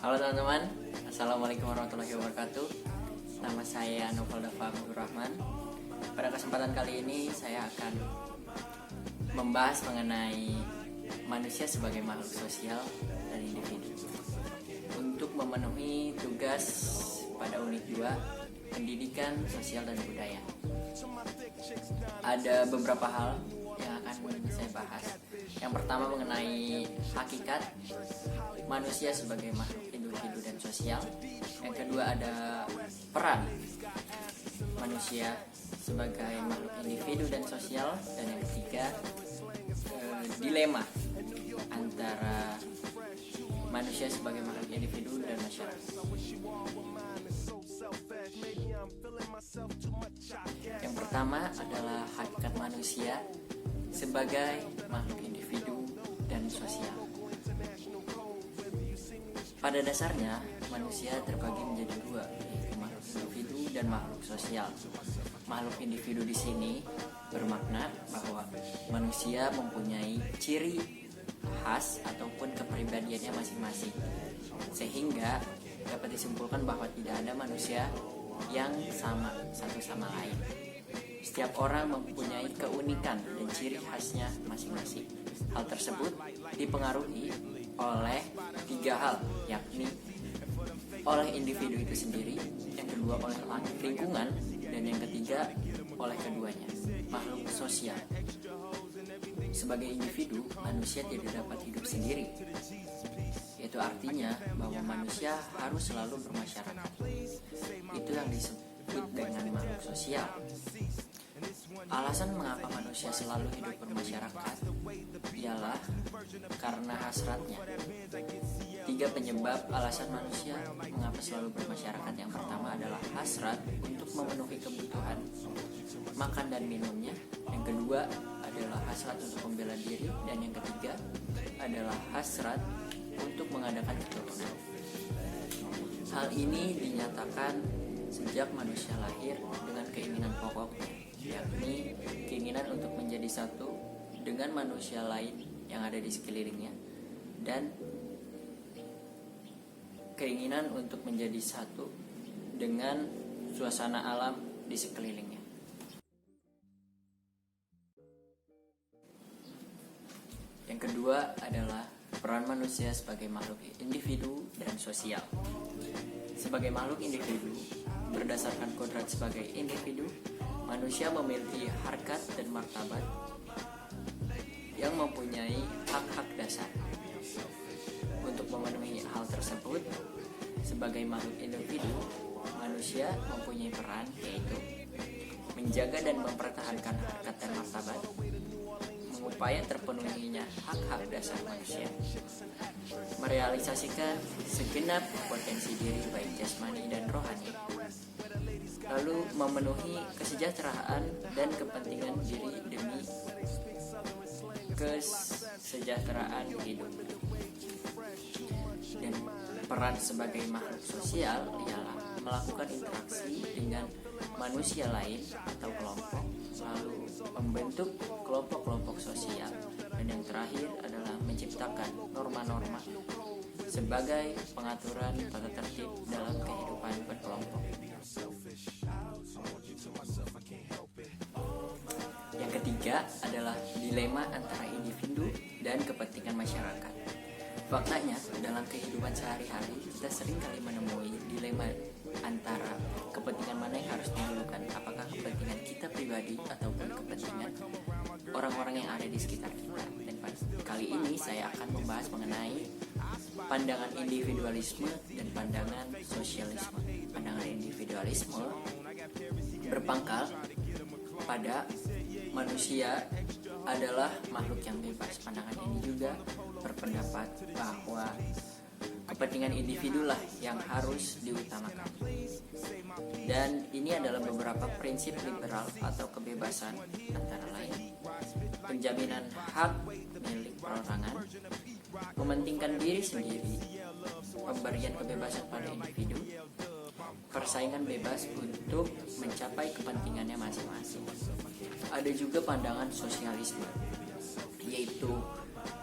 Halo teman-teman, Assalamualaikum warahmatullahi wabarakatuh. Nama saya Novel Dafa Abdul Rahman. Pada kesempatan kali ini saya akan membahas mengenai manusia sebagai makhluk sosial dan individu. Untuk memenuhi tugas pada unit 2, pendidikan sosial dan budaya, ada beberapa hal yang akan saya bahas. Yang pertama mengenai hakikat manusia sebagai makhluk individu dan sosial. Yang kedua ada peran manusia sebagai makhluk individu dan sosial. Dan yang ketiga dilema antara manusia sebagai makhluk individu dan masyarakat. Yang pertama adalah hakikat manusia sebagai makhluk individu dan sosial. Pada dasarnya, manusia terbagi menjadi dua, yaitu makhluk individu dan makhluk sosial. Makhluk individu di sini bermakna bahwa manusia mempunyai ciri khas ataupun kepribadiannya masing-masing, sehingga dapat disimpulkan bahwa tidak ada manusia yang sama satu sama lain. Setiap orang mempunyai keunikan dan ciri khasnya masing-masing. Hal tersebut dipengaruhi oleh 3 hal, yakni oleh individu itu sendiri, yang kedua oleh lingkungan, dan yang ketiga oleh keduanya, makhluk sosial. Sebagai individu, manusia tidak dapat hidup sendiri. Itu artinya bahwa manusia harus selalu bermasyarakat. Itu yang disebut dengan makhluk sosial. Alasan mengapa manusia selalu hidup bermasyarakat ialah karena hasratnya. 3 penyebab alasan manusia mengapa selalu bermasyarakat. Yang pertama adalah hasrat untuk memenuhi kebutuhan makan dan minumnya. Yang kedua adalah hasrat untuk membela diri. Dan yang ketiga adalah hasrat untuk mengadakan keturunan. Hal ini dinyatakan sejak manusia lahir dengan keinginan pokoknya, yakni keinginan untuk menjadi satu dengan manusia lain yang ada di sekelilingnya, dan keinginan untuk menjadi satu dengan suasana alam di sekelilingnya. Yang kedua adalah peran manusia sebagai makhluk individu dan sosial. Sebagai makhluk individu, berdasarkan kodrat sebagai individu, manusia memiliki harkat dan martabat yang mempunyai hak-hak dasar. Untuk memenuhi hal tersebut, sebagai makhluk individu, manusia mempunyai peran, yaitu menjaga dan mempertahankan harkat dan martabat, mengupaya terpenuhinya hak-hak dasar manusia, merealisasikan segenap potensi diri baik jasmani dan rohani, lalu memenuhi kesejahteraan dan kepentingan diri demi kesejahteraan hidup. Dan peran sebagai makhluk sosial ialah melakukan interaksi dengan manusia lain atau kelompok, lalu membentuk kelompok-kelompok sosial, dan yang terakhir adalah menciptakan norma-norma sebagai pengaturan tata tertib dalam kehidupan berkelompok. Yang ketiga adalah dilema antara individu dan kepentingan masyarakat. Faktanya, dalam kehidupan sehari-hari kita sering kali menemui dilema antara kepentingan mana yang harus didahulukan, apakah kepentingan kita pribadi ataupun kepentingan orang-orang yang ada di sekitar kita. Dan kali ini saya akan membahas mengenai pandangan individualisme dan pandangan sosialisme. Pandangan individualisme berpangkal pada manusia adalah makhluk yang bebas. Pandangan ini juga berpendapat bahwa kepentingan individulah yang harus diutamakan. Dan ini adalah beberapa prinsip liberal atau kebebasan, antara lain penjaminan hak milik perorangan, mementingkan diri sendiri, pemberian kebebasan pada individu, persaingan bebas untuk mencapai kepentingannya masing-masing. Ada juga pandangan sosialisme, yaitu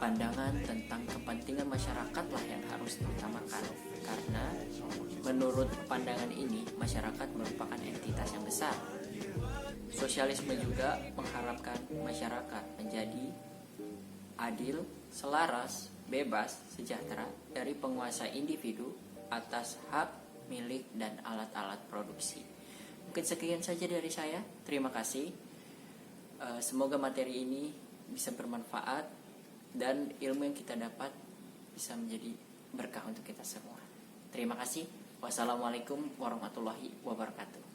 pandangan tentang kepentingan masyarakat lah yang harus diutamakan. Karena menurut pandangan ini, masyarakat merupakan entitas yang besar. Sosialisme juga mengharapkan masyarakat menjadi adil, selaras, bebas, sejahtera dari penguasa individu atas hak, milik, dan alat-alat produksi. Mungkin sekian saja dari saya. Terima kasih. Semoga materi ini bisa bermanfaat dan ilmu yang kita dapat bisa menjadi berkah untuk kita semua. Terima kasih. Wassalamualaikum warahmatullahi wabarakatuh.